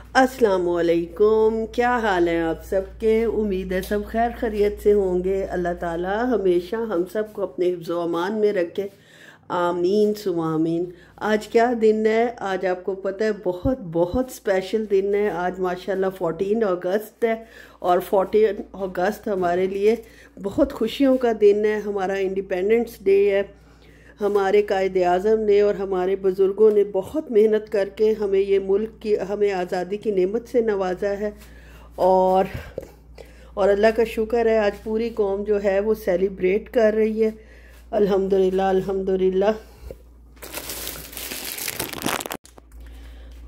अस्सलामुअलैकुम, क्या हाल है आप सबके। उम्मीद है सब खैर खैरियत से होंगे। अल्लाह ताला हमेशा हम सबको अपने हिफ्ज़ो अमान में रखे, आमीन सुमा आमीन। आज क्या दिन है, आज आपको पता है बहुत बहुत स्पेशल दिन है। आज माशाल्लाह 14 अगस्त है और 14 अगस्त हमारे लिए बहुत खुशियों का दिन है। हमारा इंडिपेंडेंस डे है। हमारे कायदे आज़म ने और हमारे बुज़ुर्गों ने बहुत मेहनत करके हमें ये मुल्क की हमें आज़ादी की नेमत से नवाजा है और अल्लाह का शुक्र है आज पूरी कौम जो है वो सेलिब्रेट कर रही है। अल्हम्दुलिल्लाह अल्हम्दुलिल्लाह।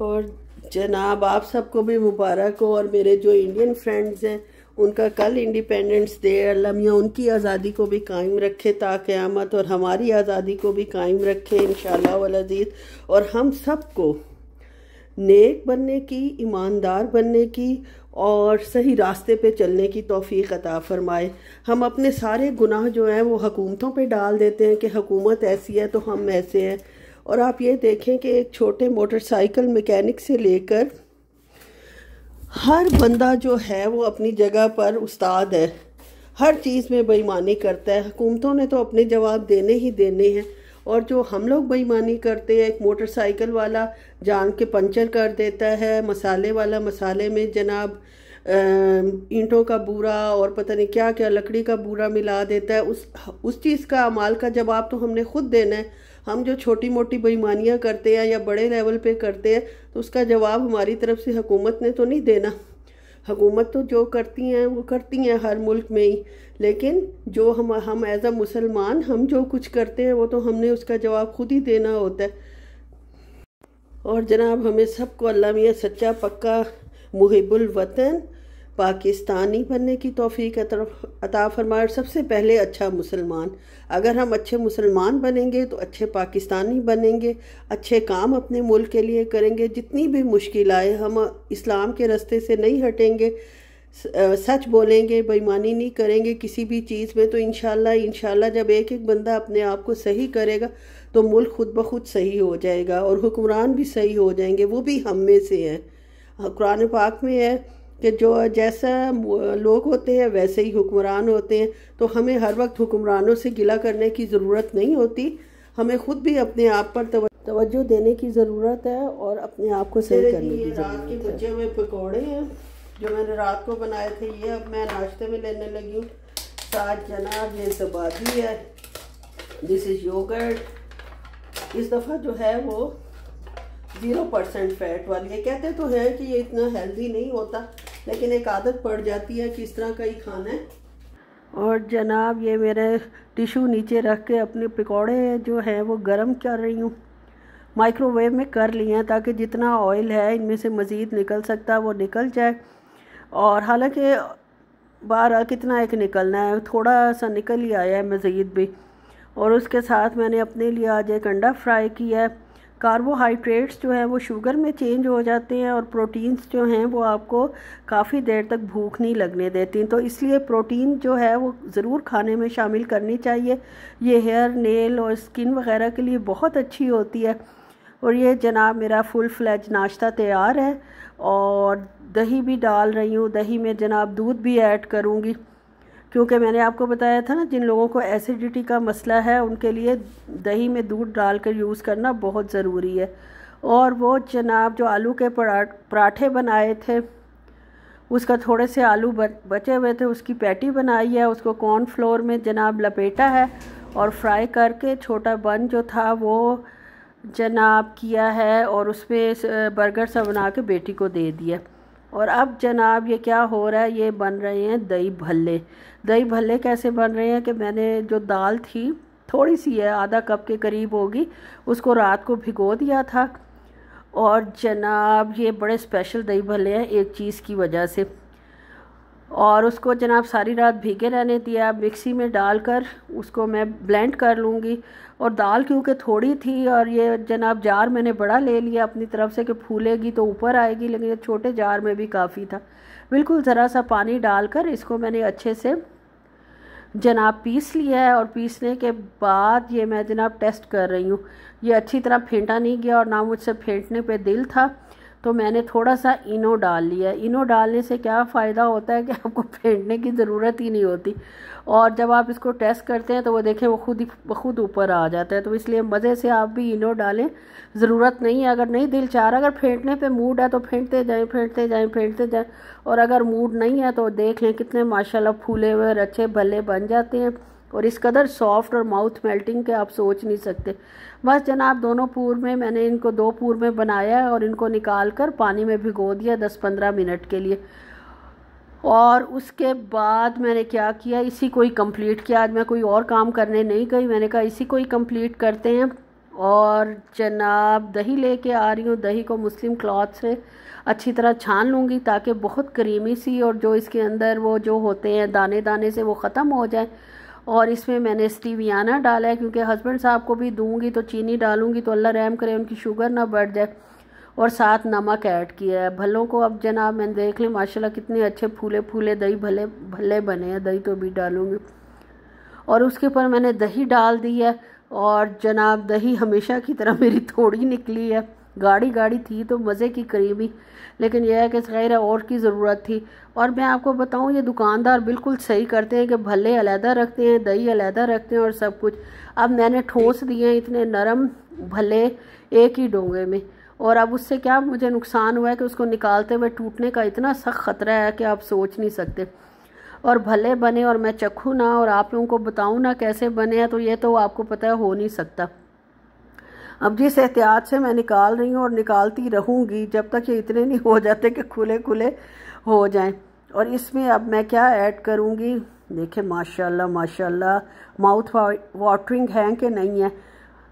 और जनाब आप सबको भी मुबारक हो। और मेरे जो इंडियन फ्रेंड्स हैं उनका कल इंडिपेंडेंस डे। अल्लाह मियाँ उनकी आज़ादी को भी कायम रखे ता क़यामत, और हमारी आज़ादी को भी कायम रखे इंशाअल्लाह वल अज़ीज़। और हम सबको नेक बनने की, ईमानदार बनने की और सही रास्ते पे चलने की तौफीक अता फरमाए। हम अपने सारे गुनाह जो हैं वो हुकूमतों पे डाल देते हैं कि हुकूमत ऐसी है तो हम ऐसे हैं। और आप ये देखें कि एक छोटे मोटरसाइकिल मैकेनिक से लेकर हर बंदा जो है वो अपनी जगह पर उस्ताद है, हर चीज़ में बेईमानी करता है। हुकूमतों ने तो अपने जवाब देने ही देने हैं। और जो हम लोग बेईमानी करते हैं, एक मोटरसाइकिल वाला जान के पंचर कर देता है, मसाले वाला मसाले में जनाब ईंटों का बूरा और पता नहीं क्या क्या लकड़ी का बूरा मिला देता है। उस चीज़ का अमाल का जवाब तो हमने खुद देना है। हम जो छोटी मोटी बेईमानियां करते हैं या बड़े लेवल पे करते हैं तो उसका जवाब हमारी तरफ से हुकूमत ने तो नहीं देना। हुकूमत तो जो करती हैं वो करती हैं हर मुल्क में ही, लेकिन जो हम एज अ मुसलमान हम जो कुछ करते हैं वो तो हमने उसका जवाब खुद ही देना होता है। और जनाब हमें सबको अल्लाह मियाँ सच्चा पक्का मुहिब्बुल वतन पाकिस्तानी बनने की तौफीक अता फरमाए। और सबसे पहले अच्छा मुसलमान। अगर हम अच्छे मुसलमान बनेंगे तो अच्छे पाकिस्तानी बनेंगे, अच्छे काम अपने मुल्क के लिए करेंगे। जितनी भी मुश्किल आए हम इस्लाम के रास्ते से नहीं हटेंगे, सच बोलेंगे, बेईमानी नहीं करेंगे किसी भी चीज़ में, तो इंशाल्लाह जब एक एक बंदा अपने आप को सही करेगा तो मुल्क खुद ब खुद सही हो जाएगा और हुक्मरान भी सही हो जाएंगे। वो भी हम में से हैं। कुरान पाक में है कि जो जैसा लोग होते हैं वैसे ही हुक्मरान होते हैं। तो हमें हर वक्त हुक्मरानों से गिला करने की ज़रूरत नहीं होती। हमें खुद भी अपने आप पर तवज्जो देने की ज़रूरत है और अपने आप को सही करने की ज़रूरत है। रात के बचे हुए पकौड़े हैं जो मैंने रात को बनाए थे, ये अब मैं नाश्ते में लेने लगी हूँ। साथ जनाब ये ज़बादी है, दिस इज़ योगर्ट। इस दफ़ा जो है वो 0% फैट वाली है। कहते तो है कि ये इतना हेल्दी नहीं होता, लेकिन एक आदत पड़ जाती है कि इस तरह का ही खाना है। और जनाब ये मेरे टिशू नीचे रख के अपने पकौड़े जो हैं वो गरम कर रही हूँ। माइक्रोवेव में कर लिए हैं ताकि जितना ऑयल है इनमें से मज़ीद निकल सकता है वो निकल जाए। और हालांकि बाहर कितना एक निकलना है, थोड़ा सा निकल ही आया है मज़ीद भी। और उसके साथ मैंने अपने लिए आज एक अंडा फ्राई किया है। कार्बोहाइड्रेट्स जो हैं वो शुगर में चेंज हो जाते हैं और प्रोटीन्स जो हैं वो आपको काफ़ी देर तक भूख नहीं लगने देती, तो इसलिए प्रोटीन जो है वो ज़रूर खाने में शामिल करनी चाहिए। ये हेयर, नेल और स्किन वगैरह के लिए बहुत अच्छी होती है। और ये जनाब मेरा फुल फ्लेज नाश्ता तैयार है और दही भी डाल रही हूँ। दही में जनाब दूध भी ऐड करूँगी क्योंकि मैंने आपको बताया था ना जिन लोगों को एसिडिटी का मसला है उनके लिए दही में दूध डालकर यूज़ करना बहुत ज़रूरी है। और वो जनाब जो आलू के पराठे बनाए थे उसका थोड़े से आलू बचे हुए थे, उसकी पैटी बनाई है, उसको कॉर्नफ्लोर में जनाब लपेटा है और फ्राई करके छोटा बन जो था वो जनाब किया है और उसमें बर्गर सा बना के बेटी को दे दिया। और अब जनाब ये क्या हो रहा है, ये बन रहे हैं दही भल्ले। दही भल्ले कैसे बन रहे हैं कि मैंने जो दाल थी थोड़ी सी है, आधा कप के करीब होगी, उसको रात को भिगो दिया था। और जनाब ये बड़े स्पेशल दही भल्ले हैं एक चीज़ की वजह से। और उसको जनाब सारी रात भीगे रहने दिया। मिक्सी में डालकर उसको मैं ब्लेंड कर लूँगी। और दाल क्योंकि थोड़ी थी और ये जनाब जार मैंने बड़ा ले लिया अपनी तरफ से कि फूलेगी तो ऊपर आएगी, लेकिन ये छोटे जार में भी काफ़ी था। बिल्कुल ज़रा सा पानी डालकर इसको मैंने अच्छे से जनाब पीस लिया है। और पीसने के बाद ये मैं जनाब टेस्ट कर रही हूँ, ये अच्छी तरह फेंटा नहीं गया और ना मुझसे फेंटने पे दिल था। तो मैंने थोड़ा सा इनो डाल लिया। इनो डालने से क्या फ़ायदा होता है कि आपको फेंटने की ज़रूरत ही नहीं होती, और जब आप इसको टेस्ट करते हैं तो वो देखें वो खुद ऊपर आ जाता है। तो इसलिए मज़े से आप भी इनो डालें, ज़रूरत नहीं है। अगर नहीं दिल चाह रहा, अगर फेंटने पे मूड है तो फेंटते जाएं फेंटते जाएं फेंटते जाएं, और अगर मूड नहीं है तो देख लें कितने माशाल्लाह फूले हुए अच्छे भले बन जाते हैं, और इस कदर सॉफ्ट और माउथ मेल्टिंग के आप सोच नहीं सकते। बस जनाब दोनों पूर में मैंने इनको 2 पूर में बनाया है और इनको निकाल कर पानी में भिगो दिया 10-15 मिनट के लिए। और उसके बाद मैंने क्या किया, इसी को ही कंप्लीट किया। आज मैं कोई और काम करने नहीं गई, मैंने कहा इसी को ही कंप्लीट करते हैं। और जनाब दही लेके आ रही हूँ। दही को मुस्लिम क्लॉथ से अच्छी तरह छान लूँगी ताकि बहुत क्रीमी सी और जो इसके अंदर वो जो होते हैं दाने दाने से वो ख़त्म हो जाए। और इसमें मैंने स्टीवियाना डाला है क्योंकि हस्बैंड साहब को भी दूंगी तो चीनी डालूंगी तो अल्लाह रहम करे उनकी शुगर ना बढ़ जाए। और साथ नमक ऐड किया है। भलों को अब जनाब मैंने देख लें माशाल्लाह कितने अच्छे फूले फूले दही भले बने हैं। दही तो भी डालूंगी, और उसके ऊपर मैंने दही डाल दी है। और जनाब दही हमेशा की तरह मेरी थोड़ी निकली है, गाढ़ी गाढ़ी थी तो मज़े की करीबी, लेकिन यह है कि खैर और की ज़रूरत थी। और मैं आपको बताऊं ये दुकानदार बिल्कुल सही करते हैं कि भले अलहदा रखते हैं, दही अलहदा रखते हैं और सब कुछ। अब मैंने ठोस दिए हैं इतने नरम भले एक ही डोंगे में, और अब उससे क्या मुझे नुकसान हुआ है कि उसको निकालते हुए टूटने का इतना सख्त ख़तरा है कि आप सोच नहीं सकते। और भले बने और मैं चखूँ ना और आप लोगों को बताऊँ ना कैसे बने हैं तो ये तो आपको पता है हो नहीं सकता। अब जिस एहतियात से मैं निकाल रही हूँ और निकालती रहूँगी जब तक ये इतने नहीं हो जाते कि खुले खुले हो जाएं। और इसमें अब मैं क्या ऐड करूँगी, देखें माशाल्लाह माशाल्लाह माउथ वाटरिंग है कि नहीं है।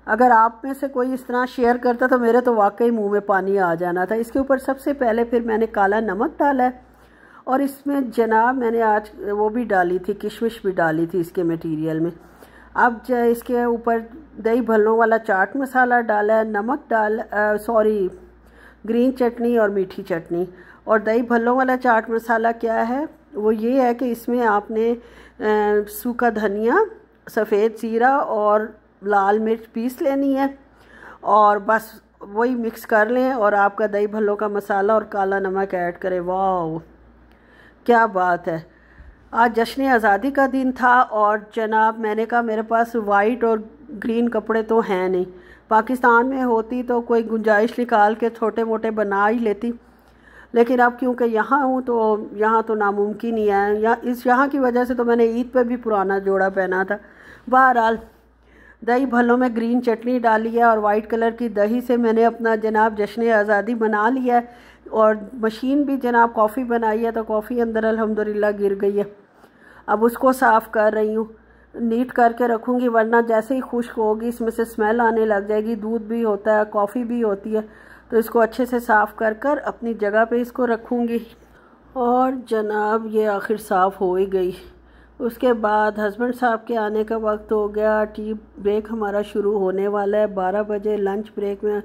अगर आप में से कोई इस तरह शेयर करता तो मेरे तो वाकई मुंह में पानी आ जाना था। इसके ऊपर सबसे पहले फिर मैंने काला नमक डाला है, और इसमें जनाब मैंने आज वो भी डाली थी, किशमिश भी डाली थी इसके मटीरियल में। अब इसके ऊपर दही भल्लों वाला चाट मसाला डाला है, नमक ग्रीन चटनी और मीठी चटनी। और दही भल्लों वाला चाट मसाला क्या है, वो ये है कि इसमें आपने सूखा धनिया, सफ़ेद ज़ीरा और लाल मिर्च पीस लेनी है, और बस वही मिक्स कर लें और आपका दही भल्लों का मसाला और काला नमक ऐड करें। वाह क्या बात है। आज जश्न आज़ादी का दिन था, और जनाब मैंने कहा मेरे पास वाइट और ग्रीन कपड़े तो हैं नहीं, पाकिस्तान में होती तो कोई गुंजाइश निकाल के छोटे मोटे बना ही लेती, लेकिन अब क्योंकि यहाँ हूँ तो यहाँ तो नामुमकिन ही है। यहाँ की वजह से तो मैंने ईद पे भी पुराना जोड़ा पहना था। बहरहाल दही भल्लों में ग्रीन चटनी डाली है और वाइट कलर की दही से मैंने अपना जनाब जश्न आज़ादी बना लिया है। और मशीन भी जनाब कॉफ़ी बनाई है तो कॉफ़ी अंदर अल्हम्दुलिल्लाह गिर गई है। अब उसको साफ़ कर रही हूँ, नीट करके रखूँगी, वरना जैसे ही खुश्क होगी इसमें से स्मेल आने लग जाएगी। दूध भी होता है, कॉफ़ी भी होती है, तो इसको अच्छे से साफ़ कर कर अपनी जगह पे इसको रखूँगी। और जनाब ये आखिर साफ़ हो ही गई। उसके बाद हस्बैंड साहब के आने का वक्त हो गया। टी ब्रेक हमारा शुरू होने वाला है 12 बजे। लंच ब्रेक में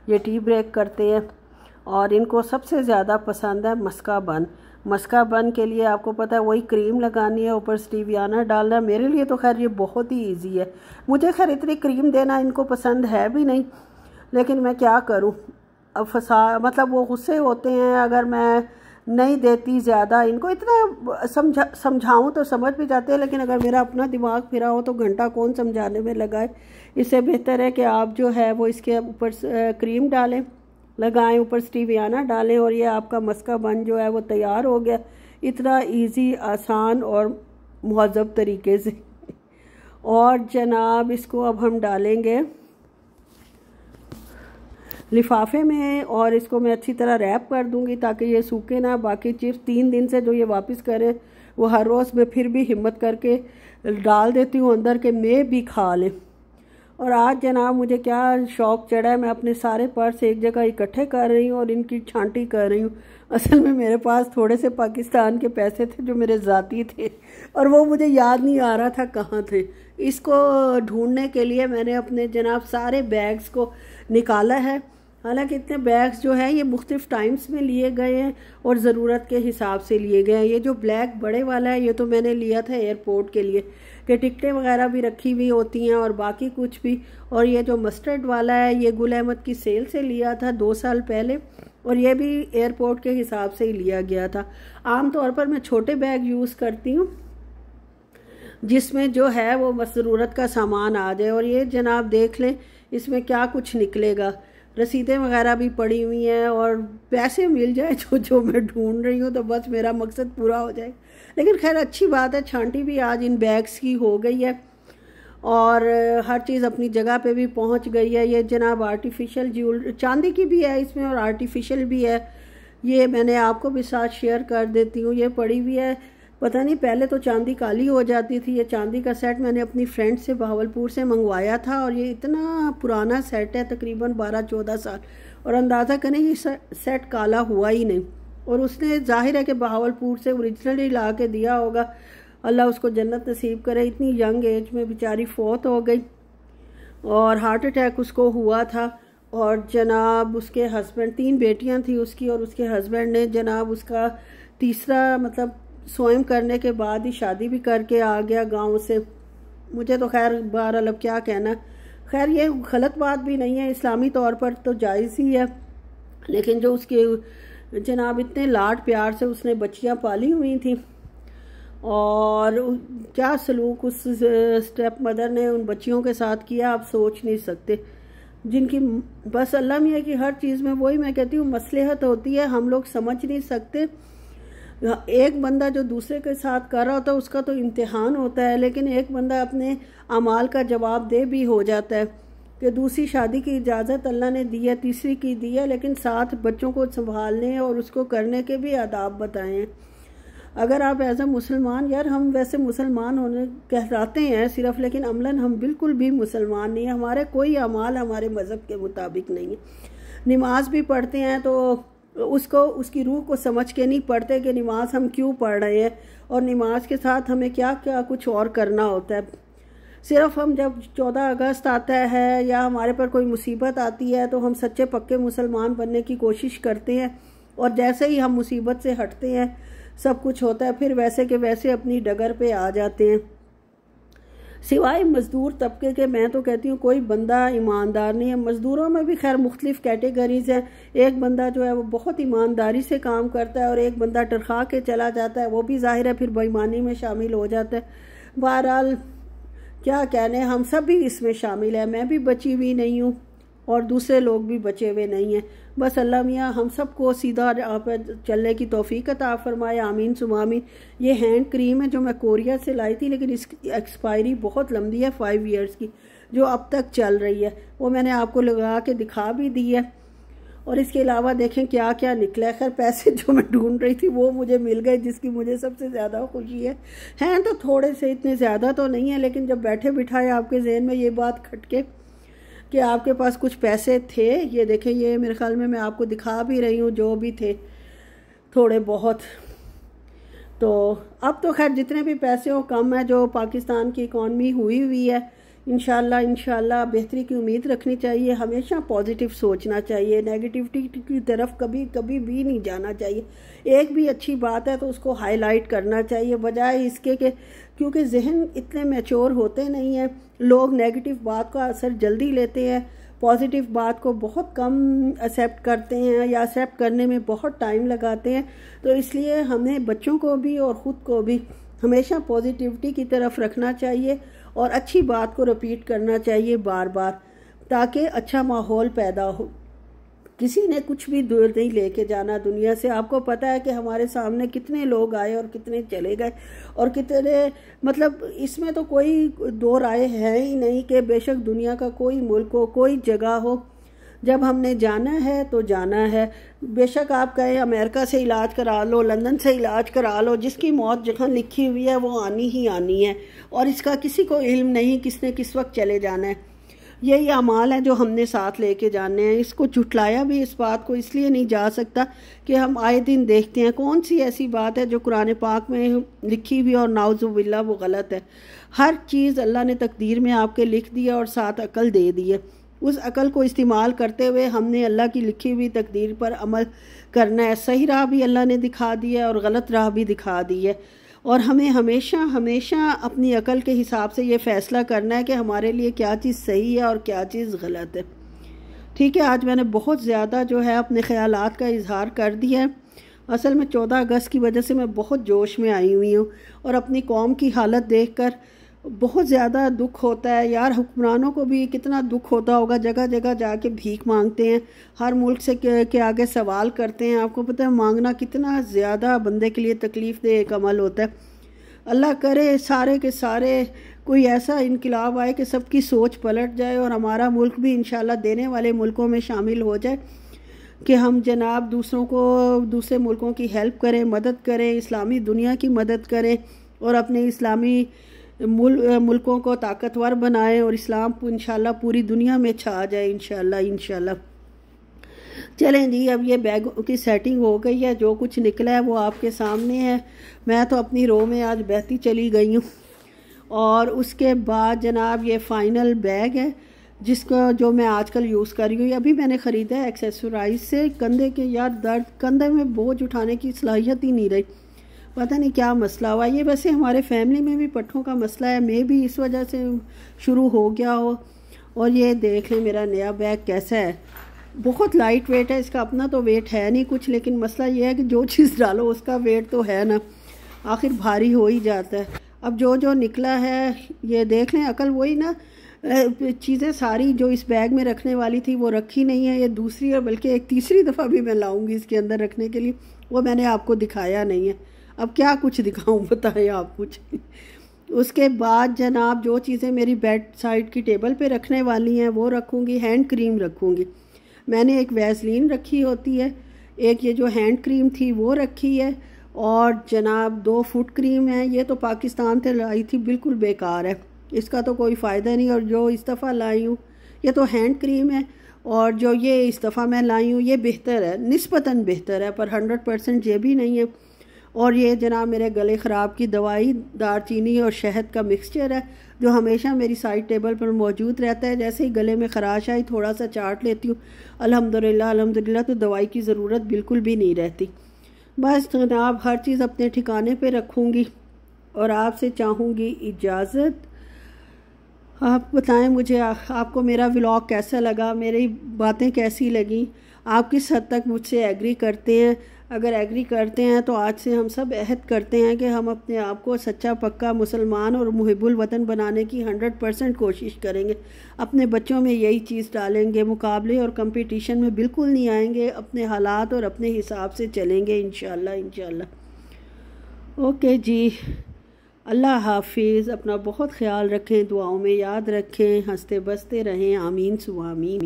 ये टी ब्रेक करते हैं, और इनको सबसे ज़्यादा पसंद है मस्का बन। मस्का बन के लिए आपको पता है वही क्रीम लगानी है, ऊपर स्टीवियाना डालना है। मेरे लिए तो खैर ये बहुत ही इजी है, मुझे खैर इतनी क्रीम देना इनको पसंद है भी नहीं, लेकिन मैं क्या करूं। अब मतलब वो गुस्से होते हैं अगर मैं नहीं देती ज़्यादा इनको। इतना समझाऊं तो समझ भी जाते हैं, लेकिन अगर मेरा अपना दिमाग फिरा हो तो घंटा कौन समझाने में लगाए। इससे बेहतर है कि आप जो है वो इसके ऊपर क्रीम डालें, लगाएं, ऊपर स्टीवियाना डालें, और ये आपका मस्का बन जो है वो तैयार हो गया। इतना इजी, आसान और मुहज़्ज़ब तरीके से। और जनाब इसको अब हम डालेंगे लिफाफे में, और इसको मैं अच्छी तरह रैप कर दूंगी ताकि ये सूखे ना। बाकी चिप्स 3 दिन से जो ये वापस करें वो हर रोज़ मैं फिर भी हिम्मत करके डाल देती हूँ अंदर के मैं भी खा लें। और आज जनाब मुझे क्या शौक़ चढ़ा है, मैं अपने सारे पर्स एक जगह इकट्ठे कर रही हूँ और इनकी छांटी कर रही हूँ। असल में मेरे पास थोड़े से पाकिस्तान के पैसे थे जो मेरे ज़ाती थे, और वो मुझे याद नहीं आ रहा था कहाँ थे। इसको ढूंढने के लिए मैंने अपने जनाब सारे बैग्स को निकाला है। हालांकि इतने बैग्स जो है ये मुख्तलिफ टाइम्स में लिए गए हैं और ज़रूरत के हिसाब से लिए गए हैं। ये जो ब्लैक बड़े वाला है ये तो मैंने लिया था एयरपोर्ट के लिए, कि टिकटें वगैरह भी रखी हुई होती हैं और बाकी कुछ भी। और ये जो मस्टर्ड वाला है ये गुल अहमद की सेल से लिया था 2 साल पहले, और ये भी एयरपोर्ट के हिसाब से ही लिया गया था। आम तौर पर मैं छोटे बैग यूज़ करती हूँ जिसमें जो है वो बस ज़रूरत का सामान आ जाए। और ये जनाब देख लें इसमें क्या कुछ निकलेगा, रसीदें वगैरह भी पड़ी हुई हैं और पैसे मिल जाए जो मैं ढूंढ रही हूँ तो बस मेरा मकसद पूरा हो जाए। लेकिन खैर अच्छी बात है, छांटी भी आज इन बैग्स की हो गई है और हर चीज़ अपनी जगह पे भी पहुंच गई है। ये जनाब आर्टिफिशियल ज्वेलरी चांदी की भी है इसमें और आर्टिफिशियल भी है, ये मैंने आपको भी साथ शेयर कर देती हूँ। ये पड़ी हुई है, पता नहीं पहले तो चांदी काली हो जाती थी। ये चांदी का सेट मैंने अपनी फ्रेंड से बहावलपुर से मंगवाया था और ये इतना पुराना सेट है, तकरीबन 12-14 साल, और अंदाज़ा करें ये सेट काला हुआ ही नहीं। और उसने जाहिर है कि बहावलपुर से ओरिजिनली ला के दिया होगा, अल्लाह उसको जन्नत नसीब करे। इतनी यंग एज में बेचारी फौत हो गई और हार्ट अटैक उसको हुआ था। और जनाब उसके हस्बैंड, 3 बेटियां थी उसकी, और उसके हस्बैंड ने जनाब उसका तीसरा मतलब स्वयं करने के बाद ही शादी भी करके आ गया गांव से। मुझे तो खैर बहरहाल अब क्या कहना, खैर ये गलत बात भी नहीं है, इस्लामी तौर पर तो जायज़ ही है। लेकिन जो उसके जनाब इतने लाड प्यार से उसने बच्चियां पाली हुई थी और क्या सलूक उस स्टेप मदर ने उन बच्चियों के साथ किया आप सोच नहीं सकते। जिनकी बस अल्लाह मियाँ की हर चीज़ में, वही मैं कहती हूँ, मसलहत होती है, हम लोग समझ नहीं सकते। एक बंदा जो दूसरे के साथ कर रहा होता है उसका तो इम्तिहान होता है, लेकिन एक बंदा अपने अमाल का जवाब दे भी हो जाता है कि दूसरी शादी की इजाज़त अल्लाह ने दी है, तीसरी की दी है, लेकिन साथ बच्चों को संभालने और उसको करने के भी आदाब बताए हैं। अगर आप एज अ मुसलमान, यार हम वैसे मुसलमान होने कहलाते हैं सिर्फ, लेकिन अमलन हम बिल्कुल भी मुसलमान नहीं है। हमारे कोई अमाल हमारे मज़हब के मुताबिक नहीं है। नमाज भी पढ़ते हैं तो उसको उसकी रूह को समझ के नहीं पढ़ते कि नमाज हम क्यों पढ़ रहे हैं और नमाज के साथ हमें क्या क्या कुछ और करना होता है। सिर्फ हम जब 14 अगस्त आता है या हमारे पर कोई मुसीबत आती है तो हम सच्चे पक्के मुसलमान बनने की कोशिश करते हैं, और जैसे ही हम मुसीबत से हटते हैं सब कुछ होता है, फिर वैसे के वैसे अपनी डगर पे आ जाते हैं। सिवाय मज़दूर तबके के मैं तो कहती हूँ कोई बंदा ईमानदार नहीं है। मज़दूरों में भी खैर मुख्तलिफ कैटेगरीज़ हैं। एक बंदा जो है वो बहुत ईमानदारी से काम करता है और एक बंदा टरखा के चला जाता है, वो भी ज़ाहिर है फिर बेईमानी में शामिल हो जाता है। बहरहाल क्या कहने, हम सब भी इसमें शामिल है। मैं भी बची हुई नहीं हूँ और दूसरे लोग भी बचे हुए नहीं हैं। बस अल्लाह मियाँ हम सबको सीधा राह पर चलने की तौफीक अता फरमाए, आमीन सुमा आमीन। ये हैंड क्रीम है जो मैं कोरिया से लाई थी, लेकिन इसकी एक्सपायरी बहुत लंबी है, 5 ईयर्स की, जो अब तक चल रही है। वो मैंने आपको लगा के दिखा भी दी है। और इसके अलावा देखें क्या क्या निकला। खैर पैसे जो मैं ढूंढ रही थी वो मुझे मिल गए, जिसकी मुझे सबसे ज़्यादा खुशी है। हैं तो थोड़े से, इतने ज़्यादा तो नहीं है, लेकिन जब बैठे बिठाए आपके जहन में ये बात खटके कि आपके पास कुछ पैसे थे, ये देखें, ये मेरे ख्याल में मैं आपको दिखा भी रही हूँ, जो भी थे थोड़े बहुत। तो अब तो खैर जितने भी पैसे हो कम है। जो पाकिस्तान की इकॉनमी हुई है, इंशाल्लाह बेहतरी की उम्मीद रखनी चाहिए। हमेशा पॉजिटिव सोचना चाहिए, नेगेटिविटी की तरफ कभी भी नहीं जाना चाहिए। एक भी अच्छी बात है तो उसको हाईलाइट करना चाहिए, बजाय इसके कि क्योंकि जहन इतने मैच्योर होते नहीं हैं, लोग नेगेटिव बात का असर जल्दी लेते हैं, पॉजिटिव बात को बहुत कम एक्सेप्ट करते हैं या एक्सेप्ट करने में बहुत टाइम लगाते हैं। तो इसलिए हमें बच्चों को भी और ख़ुद को भी हमेशा पॉजिटिविटी की तरफ रखना चाहिए और अच्छी बात को रिपीट करना चाहिए बार बार, ताकि अच्छा माहौल पैदा हो। किसी ने कुछ भी दूर नहीं लेके जाना दुनिया से। आपको पता है कि हमारे सामने कितने लोग आए और कितने चले गए, और कितने, मतलब इसमें तो कोई दो राय है ही नहीं कि बेशक दुनिया का कोई मुल्क हो, कोई जगह हो, जब हमने जाना है तो जाना है। बेशक आप कहें अमेरिका से इलाज करा लो, लंदन से इलाज करा लो, जिसकी मौत जहाँ लिखी हुई है वो आनी ही आनी है, और इसका किसी को इल्म नहीं किसने किस वक्त चले जाना है। यही अमाल है जो हमने साथ लेके जाने हैं। इसको झुटलाया भी इस बात को इसलिए नहीं जा सकता कि हम आए दिन देखते हैं कौन सी ऐसी बात है जो कुरान पाक में लिखी हुई और नाउज़ुबिल्लाह वो गलत है। हर चीज़ अल्लाह ने तकदीर में आपके लिख दी है और साथ अकल दे दी है। उस अकल को इस्तेमाल करते हुए हमने अल्लाह की लिखी हुई तकदीर पर अमल करना है। सही राह भी अल्लाह ने दिखा दी है और गलत राह भी दिखा दी है, और हमें हमेशा अपनी अकल के हिसाब से ये फ़ैसला करना है कि हमारे लिए क्या चीज़ सही है और क्या चीज़ गलत है। ठीक है, आज मैंने बहुत ज़्यादा जो है अपने ख़यालात का इजहार कर दिया है। असल में 14 अगस्त की वजह से मैं बहुत जोश में आई हुई हूँ और अपनी कौम की हालत देखकर बहुत ज़्यादा दुख होता है यार। हुक्मरानों को भी कितना दुख होता होगा, जगह जगह जाके भीख मांगते हैं, हर मुल्क से के आगे सवाल करते हैं। आपको पता है मांगना कितना ज़्यादा बंदे के लिए तकलीफ़ दे एक अमल होता है। अल्लाह करे सारे के सारे कोई ऐसा इनकलाब आए कि सबकी सोच पलट जाए और हमारा मुल्क भी इंशाल्लाह देने वाले मुल्कों में शामिल हो जाए कि हम जनाब दूसरों को, दूसरे मुल्कों की हेल्प करें, मदद करें, इस्लामी दुनिया की मदद करें और अपने इस्लामी मुल्कों को ताकतवर बनाएं और इस्लाम इंशाल्लाह पूरी दुनिया में छा जाए इंशाल्लाह। चलें जी, अब ये बैगों की सेटिंग हो गई है, जो कुछ निकला है वो आपके सामने है। मैं तो अपनी रो में आज बहती चली गई हूँ। और उसके बाद जनाब ये फ़ाइनल बैग है जिसको जो मैं आजकल यूज़ कर रही हूँ। अभी मैंने ख़रीदा है एक्सेसराइज से। कंधे के यार दर्द, कंधे में बोझ उठाने की सलाहियत ही नहीं रही, पता नहीं क्या मसला हुआ। ये वैसे हमारे फैमिली में भी पट्ठों का मसला है, मैं भी इस वजह से शुरू हो गया हो। और ये देख लें मेरा नया बैग कैसा है, बहुत लाइट वेट है। इसका अपना तो वेट है नहीं कुछ, लेकिन मसला ये है कि जो चीज़ डालो उसका वेट तो है ना, आखिर भारी हो ही जाता है। अब जो निकला है ये देख लें। अकल वही ना, चीज़ें सारी जो इस बैग में रखने वाली थी वो रखी नहीं है। ये दूसरी और बल्कि एक तीसरी दफ़ा भी मैं लाऊंगी इसके अंदर रखने के लिए, वो मैंने आपको दिखाया नहीं है। अब क्या कुछ दिखाऊं, बताएं आप कुछ। उसके बाद जनाब जो चीज़ें मेरी बेड साइड की टेबल पे रखने वाली हैं वो रखूँगी। हैंड क्रीम रखूँगी, मैंने एक वैसलीन रखी होती है, एक ये जो हैंड क्रीम थी वो रखी है, और जनाब 2 फुट क्रीम है। ये तो पाकिस्तान से लाई थी, बिल्कुल बेकार है, इसका तो कोई फ़ायदा नहीं। और जो इस दफ़ा लाई हूँ ये तो हैंड क्रीम है, और जो ये इस दफ़ा मैं लाई हूँ ये बेहतर है, निस्बतन बेहतर है, पर 100% ये भी नहीं है। और ये जनाब मेरे गले ख़राब की दवाई, दारचीनी और शहद का मिक्सचर है, जो हमेशा मेरी साइड टेबल पर मौजूद रहता है। जैसे ही गले में ख़राश आई थोड़ा सा चाट लेती हूँ, अल्हम्दुलिल्लाह तो दवाई की ज़रूरत बिल्कुल भी नहीं रहती। बस जनाब हर चीज़ अपने ठिकाने पे रखूँगी और आपसे चाहूँगी इजाज़त। आप बताएं मुझे आपको मेरा व्लॉग कैसा लगा, मेरी बातें कैसी लगी, आप किस हद तक मुझसे एग्री करते हैं। अगर एग्री करते हैं तो आज से हम सब अहद करते हैं कि हम अपने आप को सच्चा पक्का मुसलमान और मुहिब्बुल वतन बनाने की 100% कोशिश करेंगे। अपने बच्चों में यही चीज़ डालेंगे, मुकाबले और कंपटीशन में बिल्कुल नहीं आएंगे, अपने हालात और अपने हिसाब से चलेंगे इंशाल्लाह। ओके जी, अल्लाह हाफिज़। अपना बहुत ख्याल रखें, दुआओं में याद रखें, हंसते बसते रहें। आमीन सुआमीन।